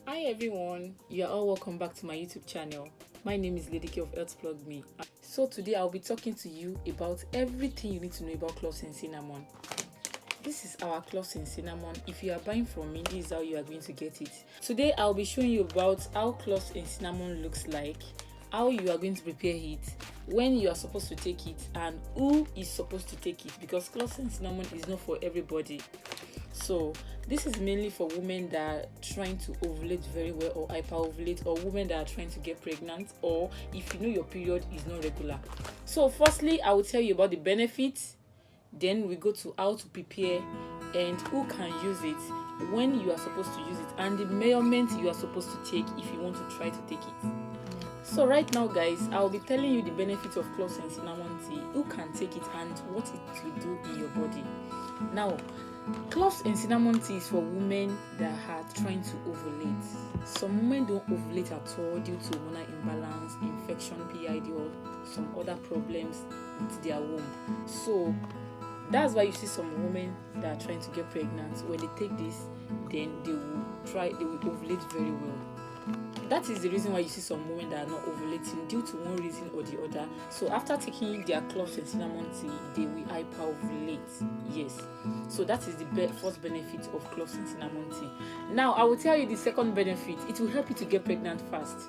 Hi everyone, you are all welcome back to my YouTube channel. My name is Lady K of Health Plug Me. So today I'll be talking to you about everything you need to know about cloves and cinnamon. This is our cloves and cinnamon. If you are buying from me, this is how you are going to get it. Today I'll be showing you about how cloves and cinnamon looks like, how you are going to prepare it, when you are supposed to take it, and who is supposed to take it, because cloves and cinnamon is not for everybody. So this is mainly for women that are trying to ovulate very well or hyperovulate, or women that are trying to get pregnant, or if you know your period is not regular. So firstly, I will tell you about the benefits, then we go to how to prepare and who can use it, when you are supposed to use it, and the measurement you are supposed to take if you want to try to take it. So right now guys, I'll be telling you the benefits of cloves and cinnamon tea, who can take it, and what it will do in your body. Now, cloves and cinnamon tea is for women that are trying to ovulate. Some women don't ovulate at all due to hormonal imbalance, infection, PID, or some other problems with their womb. So that's why you see some women that are trying to get pregnant. When they take this, then they will ovulate very well. That is the reason why you see some women that are not ovulating due to one reason or the other. So after taking their cloves and cinnamon tea, they will hyperovulate. Yes. So that is the first benefit of cloves and cinnamon tea. Now I will tell you the second benefit. It will help you to get pregnant fast.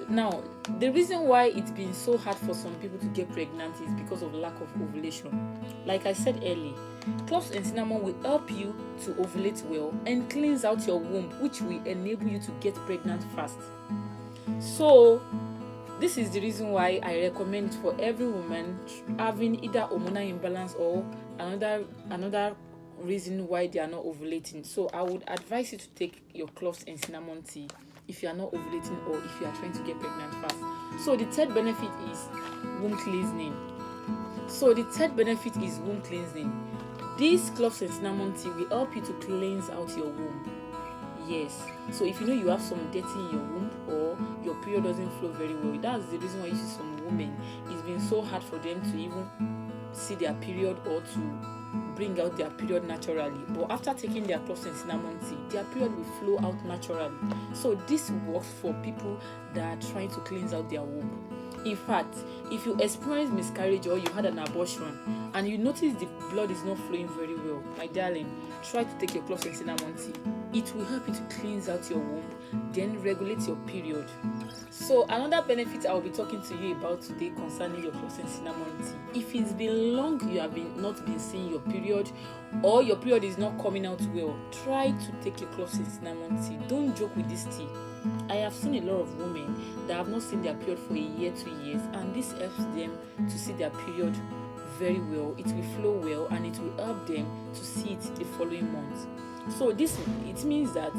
Now, the reason why it's been so hard for some people to get pregnant is because of lack of ovulation. Like I said earlier, cloves and cinnamon will help you to ovulate well and cleanse out your womb, which will enable you to get pregnant fast. So this is the reason why I recommend it for every woman having either hormonal imbalance or another reason why they are not ovulating. So I would advise you to take your cloves and cinnamon tea if you are not ovulating or if you are trying to get pregnant fast. So the third benefit is womb cleansing. This cloves and cinnamon tea will help you to cleanse out your womb. Yes. So if you know you have some dirty in your womb or your period doesn't flow very well, that's the reason why you see some women, it's been so hard for them to even see their period or to bring out their period naturally. But after taking their cloves and cinnamon tea, their period will flow out naturally. So this works for people that are trying to cleanse out their womb. In fact, if you experience miscarriage or you had an abortion and you notice the blood is not flowing very well, my darling, try to take your cloves and cinnamon tea. It will help you to cleanse out your womb, then regulate your period. So another benefit I will be talking to you about today concerning your cloves and cinnamon tea. If it's been long you have not been seeing your period, or your period is not coming out well, try to take your cloves and cinnamon tea. Don't joke with this tea. I have seen a lot of women that have not seen their period for a year, 2 years, and this helps them to see their period very well. It will flow well and it will help them to see it the following month. So it means that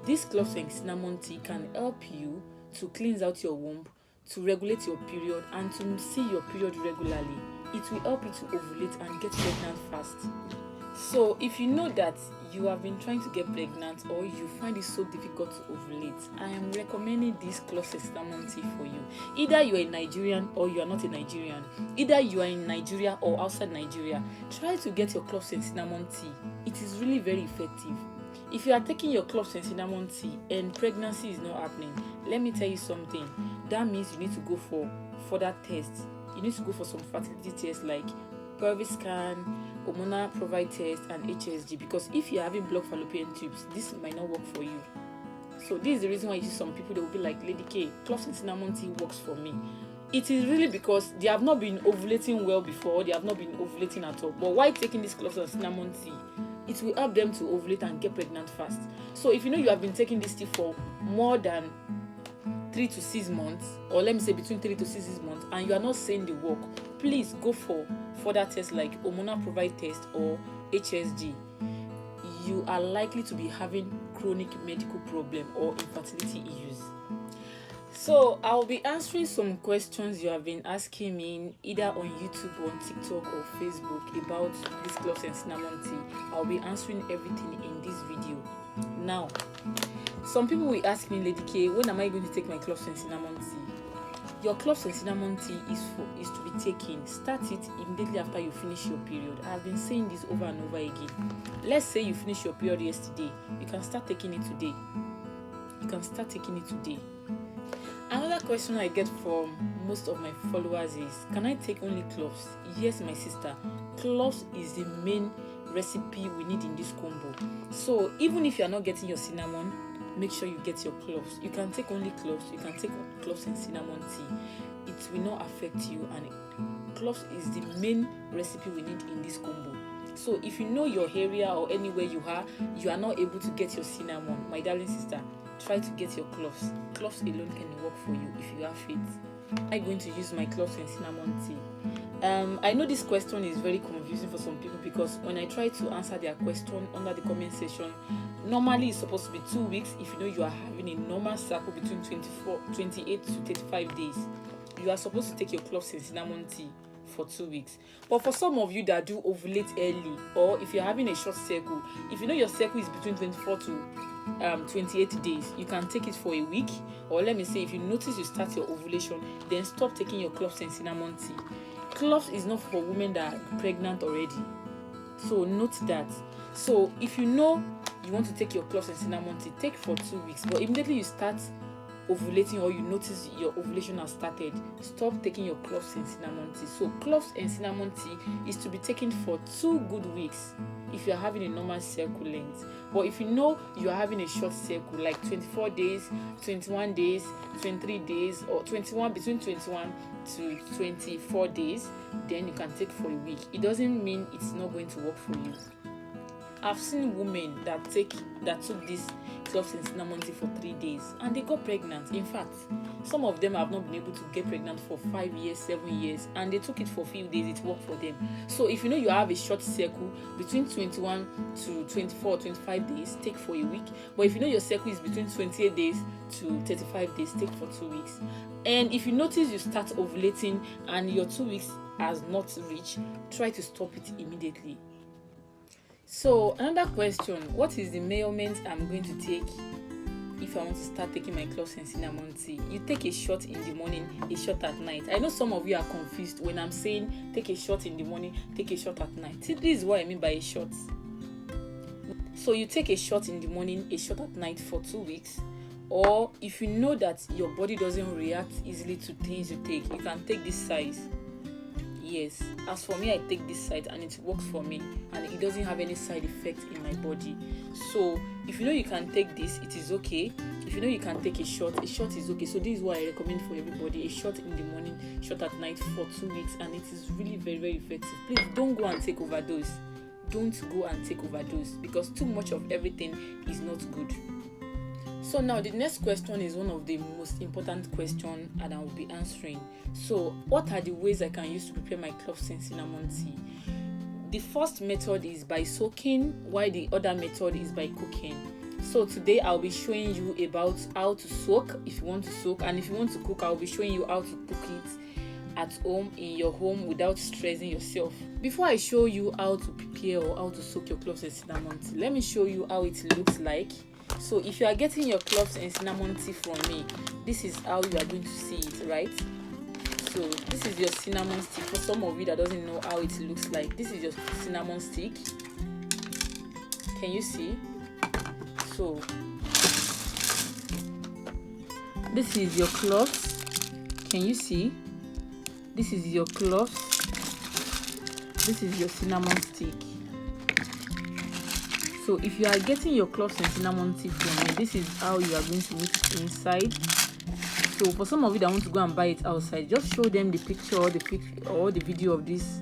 this cloves and cinnamon tea can help you to cleanse out your womb, to regulate your period, and to see your period regularly. It will help you to ovulate and get pregnant fast. So if you know that you have been trying to get pregnant or you find it so difficult to ovulate, I am recommending this cloves and cinnamon tea for you. Either you are a Nigerian or you are not a Nigerian, either you are in Nigeria or outside Nigeria, try to get your cloves and cinnamon tea. It is really very effective. If you are taking your cloves and cinnamon tea and pregnancy is not happening, let me tell you something. That means you need to go for further tests. You need to go for some fertility tests like pelvic scan, hormonal provide test, and HSG, because if you're having blocked fallopian tubes, this might not work for you. So this is the reason why you see some people, they will be like, Lady K, cloves and cinnamon tea works for me. It is really because they have not been ovulating well before, they have not been ovulating at all. But while taking this cloves and cinnamon tea, it will help them to ovulate and get pregnant fast. So if you know you have been taking this tea for more than 3 to 6 months, or let me say between 3 to 6 months, and you are not seeing the work, please go for further tests like hormonal provide test or HSG. You are likely to be having chronic medical problem or infertility issues. So I'll be answering some questions you have been asking me either on YouTube, on TikTok, or Facebook about this cloves and cinnamon tea. I'll be answering everything in this video. Now, some people will ask me, Lady K, when am I going to take my cloves and cinnamon tea? Your cloves and cinnamon tea is to be taken. Start it immediately after you finish your period. I've been saying this over and over again. Let's say you finish your period yesterday. You can start taking it today. you can start taking it today. Another question I get from most of my followers is, can I take only cloves? Yes, my sister, cloves is the main recipe we need in this combo. So even if you are not getting your cinnamon, make sure you get your cloves. You can take only cloves, you can take cloves and cinnamon tea. It will not affect you, and cloves is the main recipe we need in this combo. So if you know your area or anywhere you are not able to get your cinnamon, my darling sister, try to get your cloves. Cloves alone can work for you if you have faith. I'm going to use my cloves and cinnamon tea. I know this question is very confusing for some people, because when I try to answer their question under the comment section, normally it's supposed to be 2 weeks. If you know you are having a normal cycle between 28 to 35 days, you are supposed to take your cloves and cinnamon tea for 2 weeks. But for some of you that do ovulate early, or if you're having a short cycle, if you know your cycle is between 24 to 28 days, you can take it for a week. Or let me say, if you notice you start your ovulation, then stop taking your cloves and cinnamon tea. Cloves is not for women that are pregnant already, so note that. So if you know you want to take your cloves and cinnamon tea, take for 2 weeks, but immediately you start ovulating or you notice your ovulation has started, stop taking your cloves and cinnamon tea. So cloves and cinnamon tea is to be taken for 2 good weeks if you are having a normal cycle length. But if you know you are having a short cycle, like 24 days, 21 days, 23 days, or between 21 to 24 days, then you can take for a week. It doesn't mean it's not going to work for you. I've seen women that took this cloves and cinnamon tea for 3 days and they got pregnant. In fact, some of them have not been able to get pregnant for 5 years, 7 years, and they took it for a few days. It worked for them. So if you know you have a short cycle between 21 to 24 or 25 days, take for a week. But if you know your cycle is between 28 days to 35 days, take for 2 weeks. And if you notice you start ovulating and your 2 weeks has not reached, try to stop it immediately. So another question, what is the measurement I'm going to take if I want to start taking my cloves and cinnamon tea? You take a shot in the morning, a shot at night. I know some of you are confused when I'm saying take a shot in the morning, take a shot at night. See, this is what I mean by a shot. So you take a shot in the morning, a shot at night for 2 weeks. Or if you know that your body doesn't react easily to things you take, you can take this size. Yes, as for me, I take this size and it works for me, and it doesn't have any side effects in my body. So if you know you can take this, it is okay. If you know you can take a shot is okay. So this is what I recommend for everybody: a shot in the morning, shot at night for 2 weeks, and it is really very, very effective. Please don't go and take overdose. Don't go and take overdose, because too much of everything is not good. So now the next question is one of the most important questions, and I will be answering. So what are the ways I can use to prepare my cloves and cinnamon tea? The first method is by soaking, while the other method is by cooking. So today I'll be showing you about how to soak if you want to soak, and if you want to cook, I'll be showing you how to cook it at home, in your home, without stressing yourself. Before I show you how to prepare or how to soak your cloves and cinnamon tea, let me show you how it looks like. So if you are getting your cloves and cinnamon tea from me, this is how you are going to see it, right? So this is your cinnamon stick. For some of you that doesn't know how it looks like, this is your cinnamon stick. Can you see? So this is your cloves. Can you see? This is your cloves. This is your cinnamon stick. So if you are getting your cloves and cinnamon tea from me, this is how you are going to mix it inside. So for some of you that want to go and buy it outside, just show them the picture or the video of this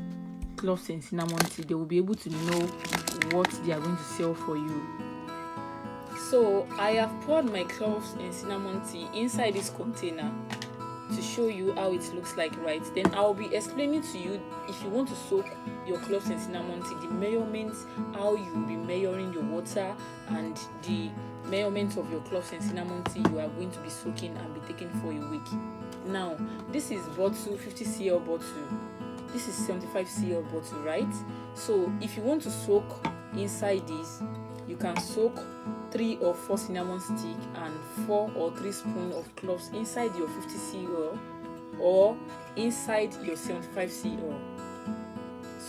cloves and cinnamon tea. They will be able to know what they are going to sell for you. So I have poured my cloves and cinnamon tea inside this container to show you how it looks like, right? Then I'll be explaining to you, if you want to soak your cloves and cinnamon tea, the measurements, how you will be measuring your water, and the measurements of your cloves and cinnamon tea you are going to be soaking and be taking for a week. Now this is bottle, 50 cl bottle, this is 75 cl bottle, right? So if you want to soak inside this, you can soak 3 or 4 cinnamon stick and 4 or 3 spoons of cloves inside your 50 cl or inside your 75 cl.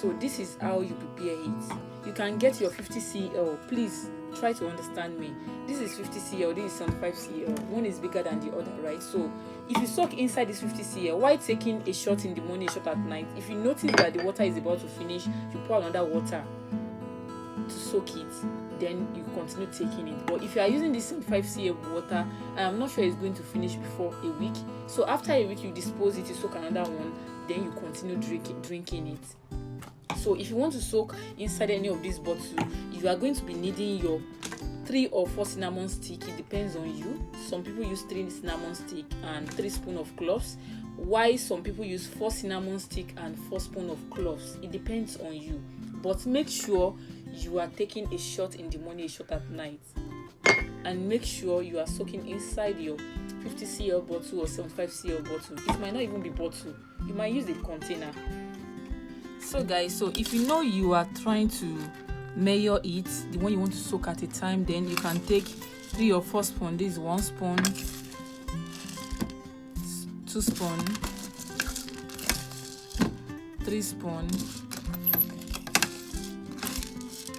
So this is how you prepare it. You can get your 50 cl. Please try to understand me. This is 50 cl, this is 75 cl. One is bigger than the other, right? So if you soak inside this 50 cl, while taking a shot in the morning, a shot at night, if you notice that the water is about to finish, you pour another water to soak it, then you continue taking it. But if you are using this 75 cl water, I am not sure it's going to finish before a week. So after a week, you dispose it, you soak another one, then you continue drinking it. So if you want to soak inside any of these bottles, you are going to be needing your 3 or 4 cinnamon stick. It depends on you. Some people use 3 cinnamon stick and 3 spoons of cloves, while some people use 4 cinnamon stick and 4 spoons of cloves. It depends on you. But make sure you are taking a shot in the morning, a shot at night. And make sure you are soaking inside your 50 cl bottle or 75 cl bottle. It might not even be bottle. You might use a container. So guys, so if you know you are trying to measure it, the one you want to soak at a time, then you can take 3 or 4 spoons. This is 1 spoon, 2 spoons, 3 spoons,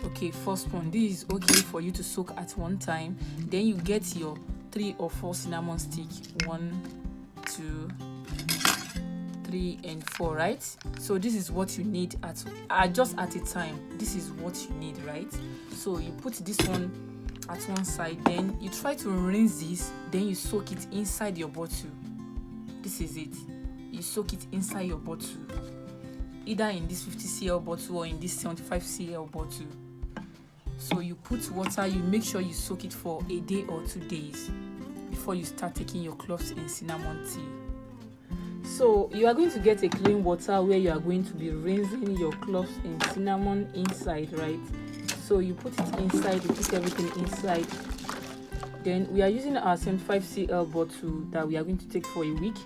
okay, 4 spoons. This is okay for you to soak at one time. Then you get your 3 or 4 cinnamon stick. 1, 2, 3 and 4, right? So this is what you need just at a time. This is what you need, right? So you put this one at one side, then you try to rinse this, then you soak it inside your bottle. This is it. You soak it inside your bottle, either in this 50 cl bottle or in this 75 cl bottle. So you put water, you make sure you soak it for a day or 2 days before you start taking your cloves and cinnamon tea. So you are going to get a clean water where you are going to be rinsing your cloves and cinnamon inside, right? So you put it inside, you put everything inside. Then we are using our 75 cl bottle that we are going to take for a week.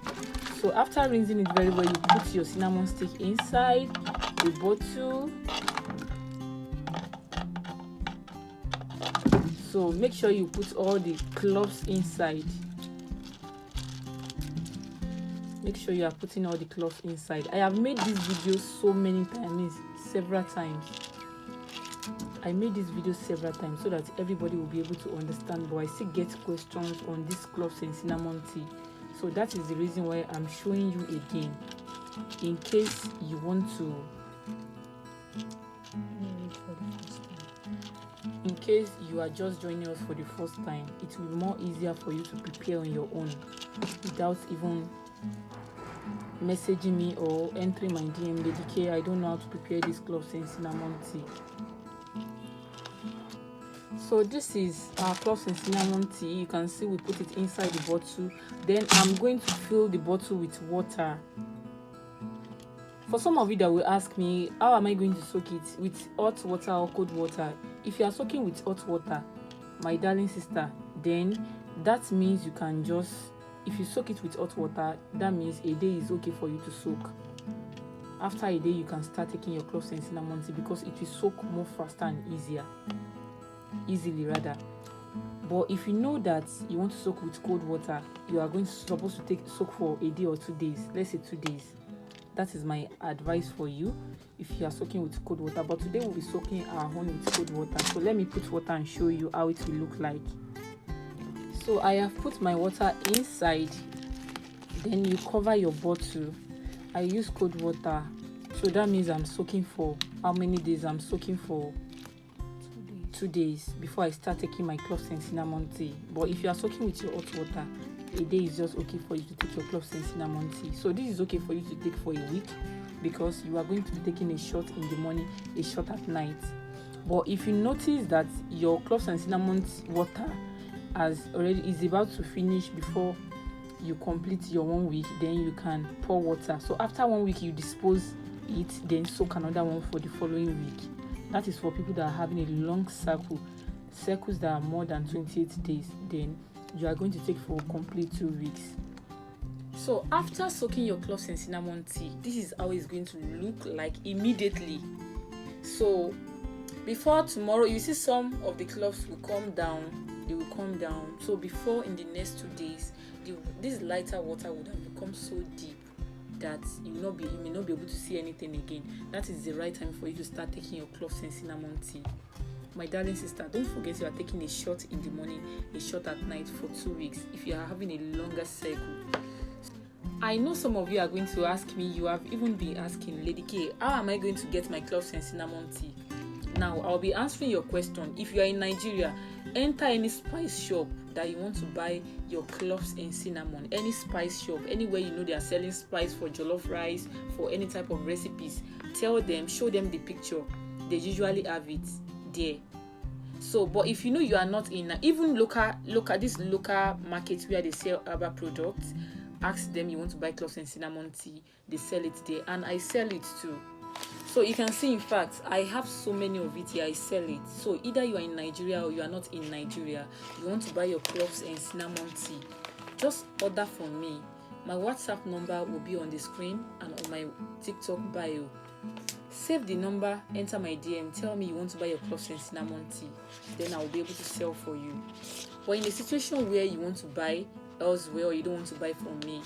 So after rinsing it very well, you put your cinnamon stick inside the bottle. So make sure you put all the cloves inside. Make sure you are putting all the cloves inside. I have made this video so many times, several times. I made this video several times so that everybody will be able to understand, but I still get questions on this cloves and cinnamon tea. So that is the reason why I'm showing you again, in case you want to, in case you are just joining us for the first time. It will be more easier for you to prepare on your own without even messaging me or entering my DM, Lady K, I don't know how to prepare this cloves and cinnamon tea. So this is our cloves and cinnamon tea. You can see we put it inside the bottle. Then I'm going to fill the bottle with water. For some of you that will ask me, how am I going to soak it? With hot water or cold water? If you are soaking with hot water, my darling sister, then that means you can just, if you soak it with hot water, that means a day is okay for you to soak. After a day, you can start taking your cloves and cinnamon tea because it will soak more faster and easily rather. But if you know that you want to soak with cold water, you are supposed to soak for a day or 2 days. Let's say 2 days. That is my advice for you if you are soaking with cold water. But today we'll be soaking our own with cold water. So let me put water and show you how it will look like. So I have put my water inside. Then you cover your bottle. I use cold water. So that means I'm soaking for how many days? I'm soaking for 2 days before I start taking my cloves and cinnamon tea. But if you are soaking with your hot water, a day is just okay for you to take your cloves and cinnamon tea. So this is okay for you to take for a week because you are going to be taking a shot in the morning, a shot at night. But if you notice that your cloves and cinnamon water is about to finish before you complete your 1 week, then you can pour water. So after 1 week, you dispose it, then soak another one for the following week. That is for people that are having a long circles that are more than 28 days. Then you are going to take for a complete 2 weeks. So after soaking your cloves and cinnamon tea, this is how it's going to look like immediately. So before tomorrow, you see some of the cloves will come down. They will come down. So before in the next 2 days, this lighter water would have become so deep. that you may not be able to see anything again, that is the right time for you to start taking your cloves and cinnamon tea. My darling sister, don't forget you are taking a shot in the morning, a shot at night for 2 weeks if you are having a longer cycle. I know some of you are going to ask me, you have even been asking, Lady K, how am I going to get my cloves and cinnamon tea? Now, I'll be answering your question. If you are in Nigeria, enter any spice shop that you want to buy your cloves and cinnamon. Any spice shop, anywhere you know they are selling spice for jollof rice, for any type of recipes. Tell them, show them the picture. They usually have it there. So, but if you know you are not in, even local markets where they sell herbal products, ask them you want to buy cloves and cinnamon tea. They sell it there, and I sell it too. So you can see, in fact, I have so many of it here. I sell it. So either you are in Nigeria or you are not in Nigeria, you want to buy your cloves and cinnamon tea, just order from me. My WhatsApp number will be on the screen and on my TikTok bio. Save the number, enter my DM, tell me you want to buy your cloves and cinnamon tea, then I will be able to sell for you. But in a situation where you want to buy elsewhere or you don't want to buy from me,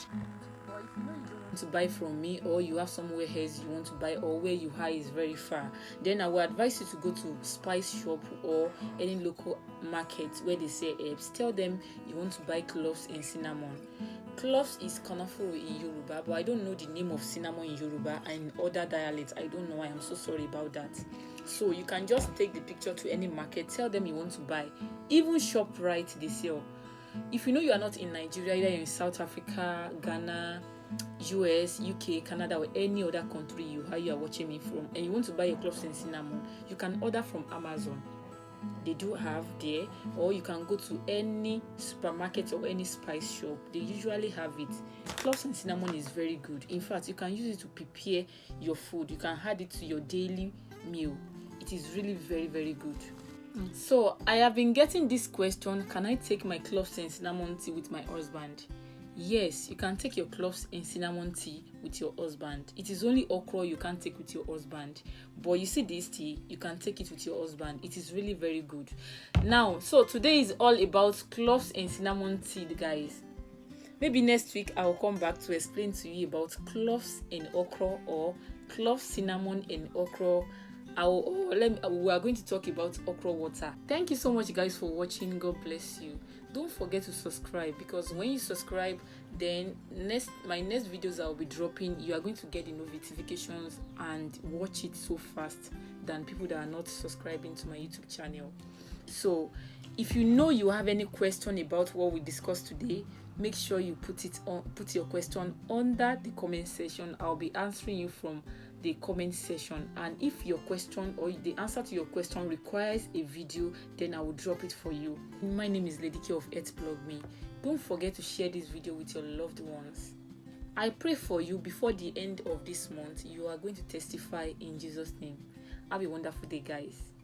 or if you know you don't want to buy from me, or you have somewhere else you want to buy, or where you are is very far, then I will advise you to go to spice shop or any local market where they sell herbs. Tell them you want to buy cloves and cinnamon. Cloves is kanafuru in Yoruba, but I don't know the name of cinnamon in Yoruba and in other dialects. I don't know. I am so sorry about that. So you can just take the picture to any market, tell them you want to buy. Even ShopRite, they sell. If you know you are not in Nigeria, either you're in South Africa, Ghana, US, UK, Canada, or any other country you are watching me from, and you want to buy your cloves and cinnamon, you can order from Amazon. They do have there, or you can go to any supermarket or any spice shop. They usually have it. Cloves and cinnamon is very good. In fact, you can use it to prepare your food. You can add it to your daily meal. It is really very, very good. So I have been getting this question, can I take my cloves and cinnamon tea with my husband? Yes, you can take your cloves and cinnamon tea with your husband. It is only okra you can't take with your husband. But you see this tea, you can take it with your husband. It is really very good. Now, so today is all about cloves and cinnamon tea, guys. Maybe next week I will come back to explain to you about cloves and okra, or cloves, cinnamon and okra. We are going to talk about okra water. Thank you so much, guys, for watching. God bless you. Don't forget to subscribe, because when you subscribe, then my next videos I will be dropping, you are going to get the notifications and watch it so fast than people that are not subscribing to my YouTube channel. So if you know you have any question about what we discussed today, make sure you put your question under the comment section. I'll be answering you from the comment section, and if your question or the answer to your question requires a video, then I will drop it for you. My name is Lady K of Earth Blog Me. Don't forget to share this video with your loved ones. I pray for you before the end of this month. You are going to testify in Jesus' name. Have a wonderful day, guys.